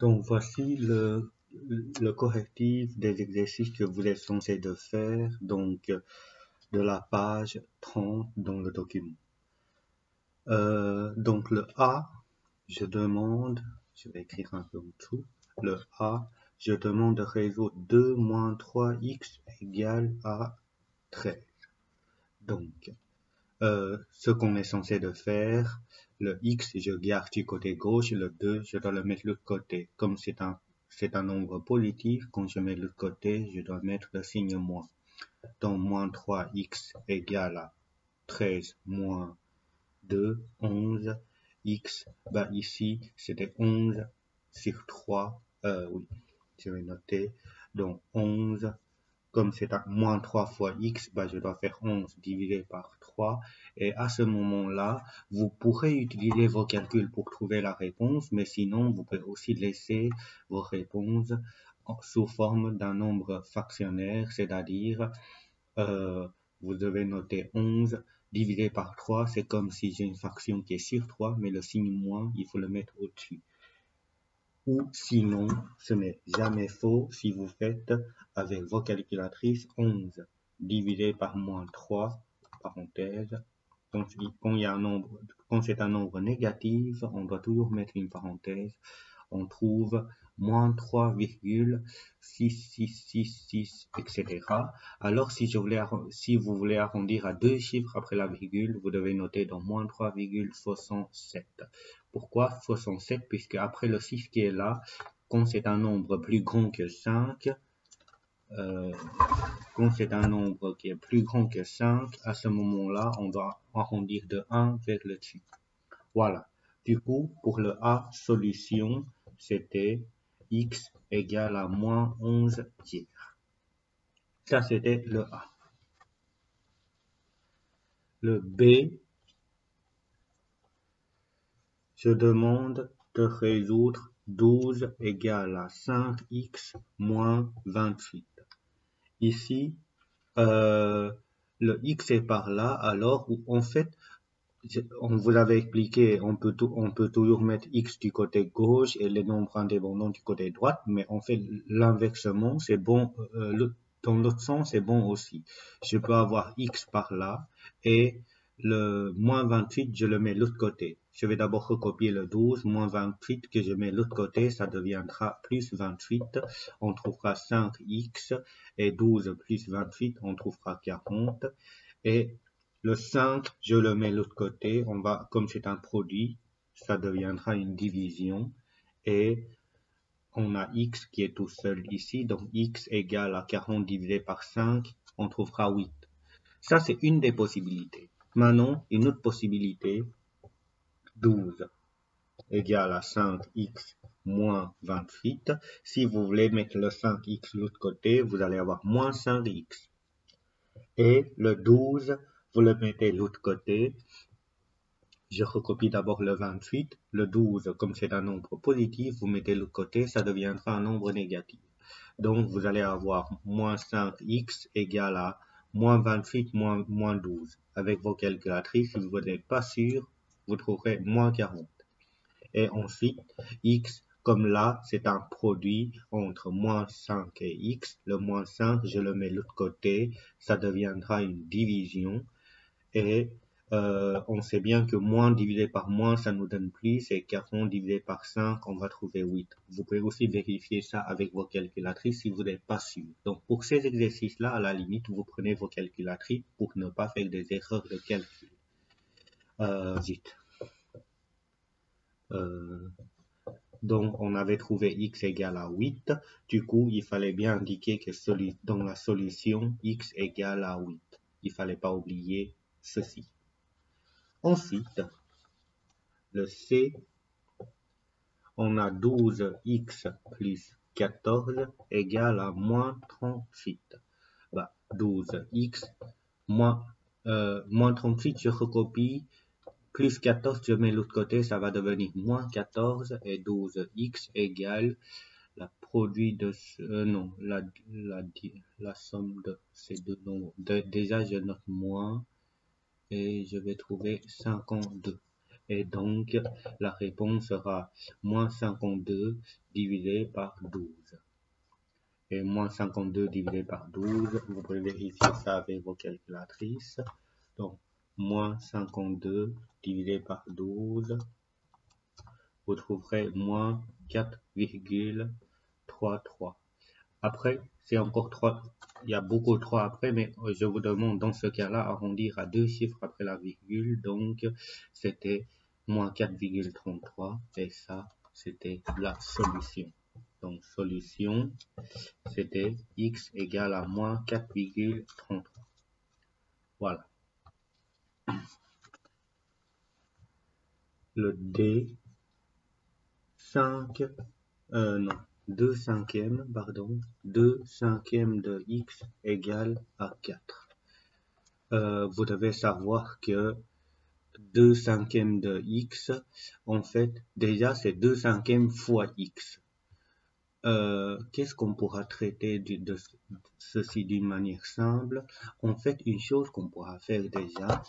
Donc voici le correctif des exercices que vous êtes censé de faire, donc de la page 30 dans le document. Donc le A, je vais écrire un peu en dessous, le A, je demande de résoudre 2 moins 3x égale à 13. Donc, ce qu'on est censé de faire, le x, je garde du côté gauche, le 2, je dois le mettre de l'autre côté. Comme c'est un nombre positif, quand je mets de l'autre côté, je dois mettre le signe moins. Donc, moins 3x égale à 13 moins 2, 11, x, bah ici, c'était 11 sur 3, oui, je vais noter, donc 11, comme c'est à moins 3 fois x, bah, je dois faire 11 divisé par 3. Et à ce moment-là, vous pourrez utiliser vos calculs pour trouver la réponse, mais sinon, vous pouvez aussi laisser vos réponses sous forme d'un nombre fractionnaire, c'est-à-dire, vous devez noter 11 divisé par 3, c'est comme si j'ai une fraction qui est sur 3, mais le signe moins, il faut le mettre au-dessus. Ou sinon, ce n'est jamais faux si vous faites avec vos calculatrices 11 divisé par moins 3, parenthèse. Donc, quand c'est un nombre négatif, on doit toujours mettre une parenthèse. On trouve moins 3,6666, etc. Alors, si vous voulez arrondir à deux chiffres après la virgule, vous devez noter dans moins 3,67. Pourquoi 67? Puisque après le 6 qui est là, quand c'est un nombre plus grand que 5, quand c'est un nombre qui est plus grand que 5, à ce moment-là, on doit arrondir de 1 vers le dessus. Voilà. Du coup, pour le A, solution, c'était x égale à moins 11 tiers. Ça, c'était le A. Le B, je demande de résoudre 12 égale à 5x moins 28. Ici, le x est par là, alors en fait, on vous avait expliqué, on peut toujours mettre x du côté gauche et les nombres indépendants du côté droit, mais en fait, l'inversement, c'est bon, dans l'autre sens, c'est bon aussi. Je peux avoir x par là et le moins 28, je le mets de l'autre côté. Je vais d'abord recopier le 12, moins 28 que je mets de l'autre côté, ça deviendra plus 28. On trouvera 5x et 12 plus 28, on trouvera 40. Et le 5, je le mets de l'autre côté. Comme c'est un produit, ça deviendra une division. Et on a x qui est tout seul ici. Donc x égale à 40 divisé par 5, on trouvera 8. Ça, c'est une des possibilités. Maintenant, une autre possibilité, 12 égale à 5x moins 28. Si vous voulez mettre le 5x de l'autre côté, vous allez avoir moins 5x. Et le 12, vous le mettez de l'autre côté. Je recopie d'abord le 28. Le 12, comme c'est un nombre positif, vous mettez de l'autre côté, ça deviendra un nombre négatif. Donc, vous allez avoir moins 5x égale à moins 28 moins 12. Avec vos calculatrices, si vous n'êtes pas sûr, vous trouverez moins 40. Et ensuite, x, comme là, c'est un produit entre moins 5 et x. Le moins 5, je le mets de l'autre côté, ça deviendra une division. Et on sait bien que moins divisé par moins, ça nous donne plus. Et 40 divisé par 5, on va trouver 8. Vous pouvez aussi vérifier ça avec vos calculatrices si vous n'êtes pas sûr. Donc, pour ces exercices-là, à la limite, vous prenez vos calculatrices pour ne pas faire des erreurs de calcul. Vite. Donc, on avait trouvé x égale à 8. Du coup, il fallait bien indiquer que dans la solution, x égale à 8. Il ne fallait pas oublier ceci. Ensuite, le C, on a 12x plus 14 égale à moins 38. Bah, 12x moins 38, je recopie. Plus 14, je mets l'autre côté, ça va devenir moins 14 et 12x égale la produit de non, la somme de ces deux nombres. Déjà, je note moins et je vais trouver 52. Et donc, la réponse sera moins 52 divisé par 12. Et moins 52 divisé par 12, vous pouvez vérifier ça avec vos calculatrices. Donc, moins 52 divisé par 12, vous trouverez moins 4,33. Après, c'est encore 3, il y a beaucoup de 3 après, mais je vous demande dans ce cas-là arrondir à 2 chiffres après la virgule, donc c'était moins 4,33 et ça, c'était la solution. Donc, solution, c'était x égale à moins 4,33. Voilà. Le D, 5, non, 2 cinquièmes, pardon, 2 cinquièmes de x égale à 4. Vous devez savoir que 2 cinquièmes de x, en fait, déjà c'est 2 cinquièmes fois x. Qu'est-ce qu'on pourra traiter de ceci d'une manière simple? En fait, une chose qu'on pourra faire déjà,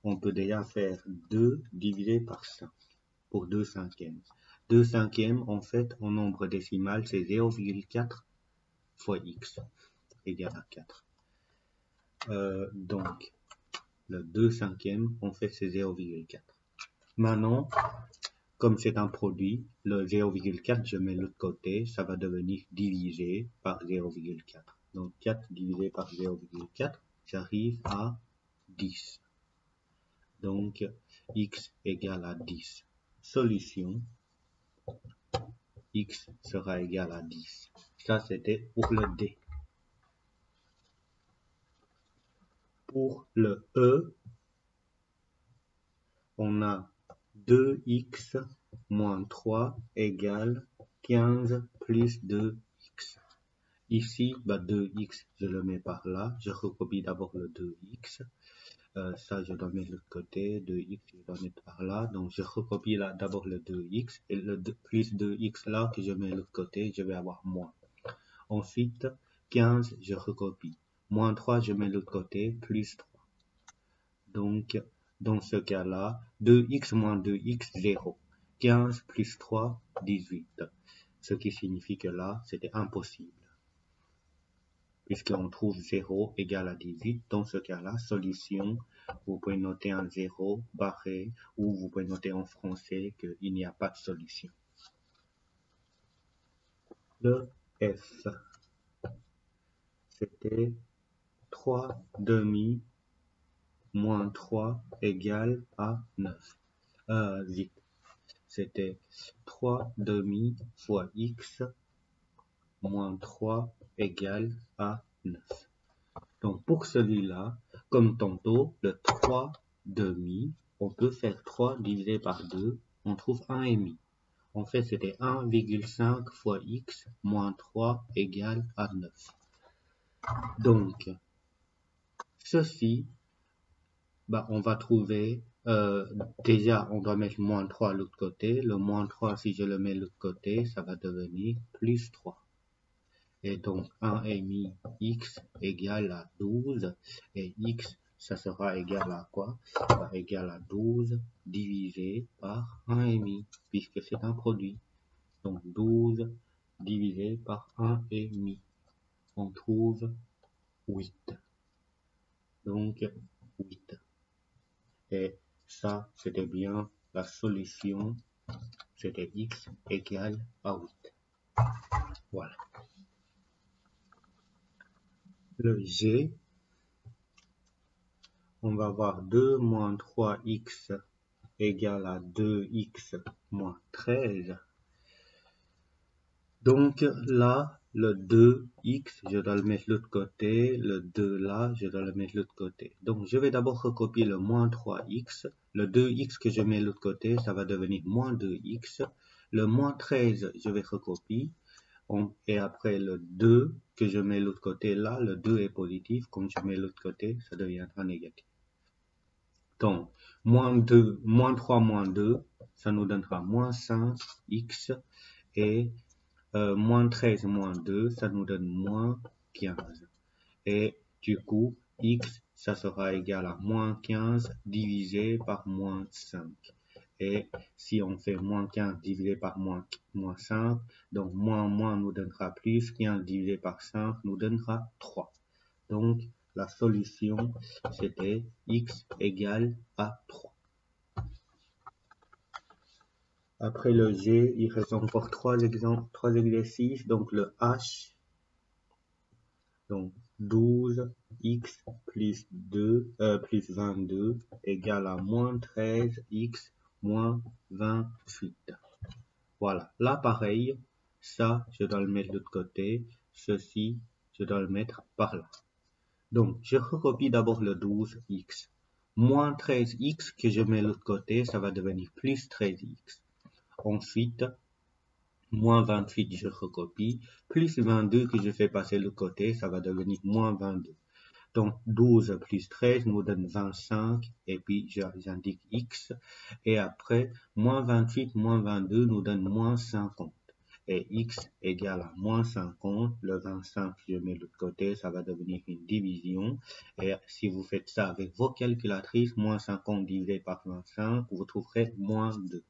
on peut déjà faire 2 divisé par 5 pour 2 cinquièmes. 2 cinquièmes, en fait, en nombre décimal, c'est 0,4 fois x égale à 4. Donc, le 2 cinquièmes, en fait, c'est 0,4. Maintenant, comme c'est un produit, le 0,4, je mets l'autre côté, ça va devenir divisé par 0,4. Donc 4 divisé par 0,4, j'arrive à 10. Donc x égale à 10. Solution, x sera égal à 10. Ça, c'était pour le D. Pour le E, on a 2x moins 3 égale 15 plus 2x. Ici, 2x, je le mets par là. Je recopie d'abord le 2x. Ça, je dois mettre de l'autre côté. 2x, je dois mettre par là. Donc, je recopie là d'abord le 2x. Et le plus 2x là que je mets de l'autre côté, je vais avoir moins. Ensuite, 15, je recopie. Moins 3, je mets de l'autre côté. Plus 3. Donc, dans ce cas-là, 2x moins 2x, 0. 15 plus 3, 18. Ce qui signifie que là, c'était impossible. Puisqu'on trouve 0 égale à 18, dans ce cas-là, solution, vous pouvez noter un 0 barré, ou vous pouvez noter en français qu'il n'y a pas de solution. Le F, c'était 3 demi moins 3 égale à 9. Vite. C'était 3 demi fois x moins 3 égale à 9. Donc pour celui-là, comme tantôt, le 3 demi, on peut faire 3 divisé par 2, on trouve 1,5. En fait, c'était 1,5 fois x moins 3 égale à 9. Donc, ceci, on va trouver, déjà, on doit mettre moins 3 à l'autre côté. Le moins 3, si je le mets de l'autre côté, ça va devenir plus 3. Et donc, 1,5 x égale à 12. Et x, ça sera égal à quoi? Égal à 12 divisé par 1,5, puisque c'est un produit. Donc, 12 divisé par 1,5. On trouve 8. Donc, 8. Et ça, c'était bien la solution. C'était x égale à 8. Voilà. Le G, on va avoir 2 moins 3x égale à 2x moins 13. Donc là, le 2x, je dois le mettre de l'autre côté. Le 2 là, je dois le mettre de l'autre côté. Donc je vais d'abord recopier le moins 3x. Le 2x que je mets de l'autre côté, ça va devenir moins 2x. Le moins 13, je vais recopier. Et après le 2 que je mets de l'autre côté, là, le 2 est positif. Comme je mets de l'autre côté, ça deviendra négatif. Donc, moins 3 moins 2, ça nous donnera moins 5x. Et moins 13 moins 2, ça nous donne moins 15. Et du coup, x, ça sera égal à moins 15 divisé par moins 5. Et si on fait moins 15 divisé par moins 5, donc moins nous donnera plus, 15 divisé par 5 nous donnera 3. Donc, la solution, c'était x égale à 3. Après le G, il reste encore 3 exercices. Donc, le H, donc 12x plus 22 égale à moins 13x moins 28. Voilà. Là, pareil, ça, je dois le mettre de l'autre côté. Ceci, je dois le mettre par là. Donc, je recopie d'abord le 12x. Moins 13x que je mets de l'autre côté, ça va devenir plus 13x. Ensuite, moins 28, je recopie. Plus 22 que je fais passer de l'autre côté, ça va devenir moins 22. Donc, 12 plus 13 nous donne 25. Et puis, j'indique x. Et après, moins 28, moins 22 nous donne moins 50. Et x égale à moins 50, le 25 je mets de l'autre côté, ça va devenir une division. Et si vous faites ça avec vos calculatrices, moins 50 divisé par 25, vous trouverez moins 2.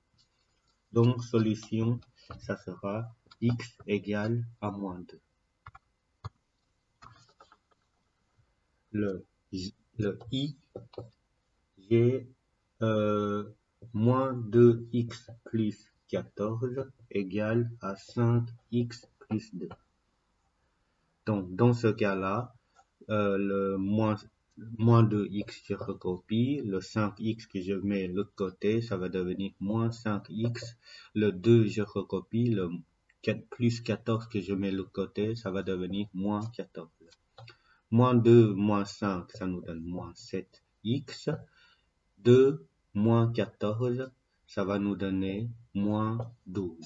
Donc, solution, ça sera x égale à moins 2. Le I, j'ai moins 2x plus 14 égale à 5x plus 2. Donc, dans ce cas-là, le moins 2x, je recopie. Le 5x que je mets de l'autre côté, ça va devenir moins 5x. Le 2, je recopie. Le 4 plus 14 que je mets de l'autre côté, ça va devenir moins 14. Moins 2, moins 5, ça nous donne moins 7x. 2, moins 14, ça va nous donner moins 12.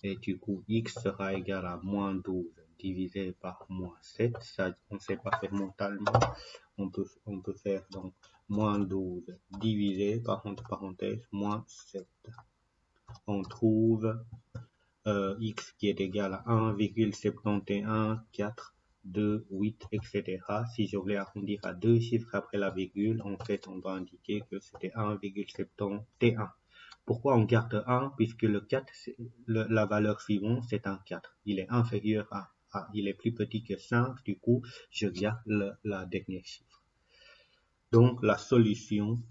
Et du coup, x sera égal à moins 12 divisé par moins 7. Ça, on ne sait pas faire mentalement. On peut faire donc moins 12 divisé par entre parenthèses moins 7. On trouve x qui est égal à 1,71, 4, 2, 8, etc. Si je voulais arrondir à deux chiffres après la virgule, en fait, on doit indiquer que c'était 1,71. Pourquoi on garde 1? Puisque le 4, la valeur suivante, c'est un 4. Il est inférieur à 1. Il est plus petit que 5. Du coup, je garde la dernière chiffre. Donc, la solution,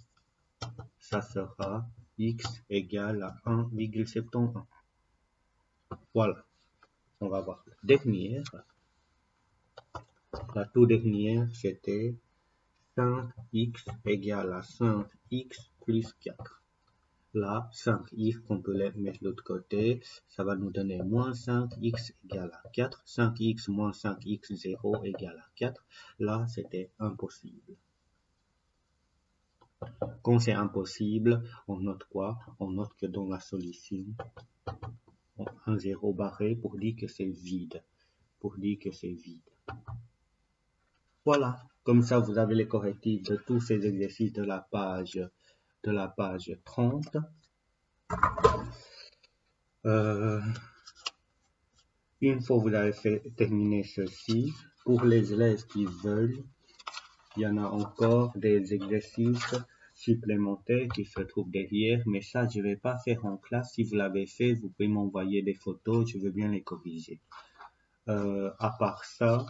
ça sera x égale à 1,71. Voilà. On va voir la dernière. La toute dernière, c'était 5x égale à 5x plus 4. Là, 5x, on peut les mettre de l'autre côté, ça va nous donner moins 5x égale à 4. 5x moins 5x, 0 égale à 4. Là, c'était impossible. Quand c'est impossible, on note quoi? On note que dans la solution, un 0 barré pour dire que c'est vide. Voilà, comme ça vous avez les correctifs de tous ces exercices de la page 30. Une fois vous avez terminé ceci, pour les élèves qui veulent, il y en a encore des exercices supplémentaires qui se trouvent derrière, mais ça je ne vais pas faire en classe. Si vous l'avez fait, vous pouvez m'envoyer des photos, je veux bien les corriger. À part ça,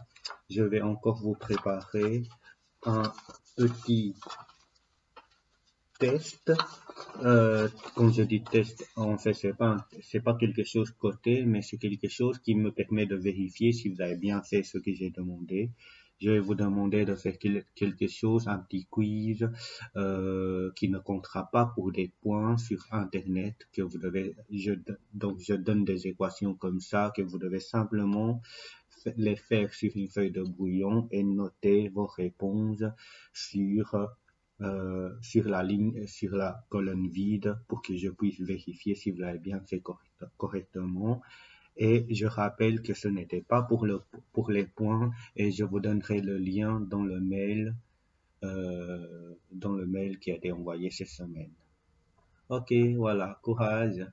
je vais encore vous préparer un petit test. Quand je dis test, en fait, c'est pas quelque chose coté, mais c'est quelque chose qui me permet de vérifier si vous avez bien fait ce que j'ai demandé. Je vais vous demander de faire quelque chose, un petit quiz qui ne comptera pas pour des points sur Internet que vous devez. Donc, je donne des équations comme ça que vous devez simplement les faire sur une feuille de brouillon et noter vos réponses sur la colonne vide pour que je puisse vérifier si vous l'avez bien fait correctement. Et je rappelle que ce n'était pas pour les points et je vous donnerai le lien dans le mail qui a été envoyé cette semaine. Ok, voilà, courage.